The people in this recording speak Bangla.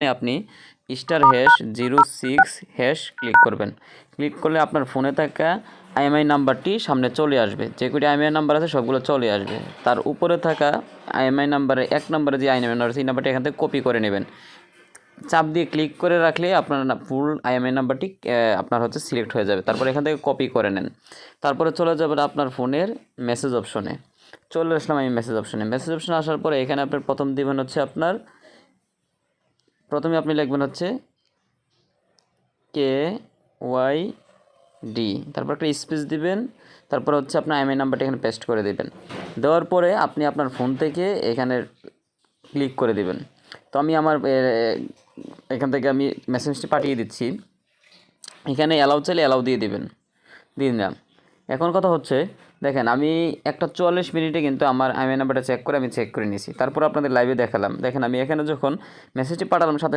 আপনি *#06# ক্লিক করবেন। ক্লিক করলে আপনার ফোনে থাকা আইএমআই নাম্বারটি সামনে চলে আসবে। যে কটি আইএমআই নাম্বার আছে সবগুলো চলে আসবে। তার উপরে থাকা আইএমআই নাম্বারে 1 নম্বরে যে আইএমআই নাম্বার আছে এই নাম্বারটি এখান থেকে কপি করে নেবেন। চাপ দিয়ে ক্লিক করে রাখলে আপনার ফুল আইএমআই নাম্বারটি আপনার সিলেক্ট হয়ে যাবে। তারপর এখান থেকে কপি করে নেন। তারপরে চলে যাবেন আপনার ফোনের মেসেজ অপশনে। চলে আসলাম আমি মেসেজ অপশনে। মেসেজ অপশনে আসার পরে এখানে আপনার প্রথম দিবেন আপনার প্রথমে আপনি লিখবেন KYD, তারপর একটা স্পেস দিবেন, তারপর আপনার আইএমআই নাম্বারটা এখানে পেস্ট করে দিবেন। দেওয়ার পরে আপনি আপনার ফোন থেকে এখানে ক্লিক করে দিবেন। তো আমি আমার এখান থেকে আমি মেসেজটি পাঠিয়ে দিচ্ছি। এখানে অ্যালাউ চাইলে অ্যালাউ দিয়ে দিবেন। দিলাম। এখন কথা দেখেন আমি 1:44 মিনিটে কিন্তু আমার আইএমআই নাম্বারটা চেক করে নিয়েছি। তারপর আপনাদের লাইভে দেখালাম। দেখেন আমি এখানে যখন মেসেজটি পাঠালাম সাথে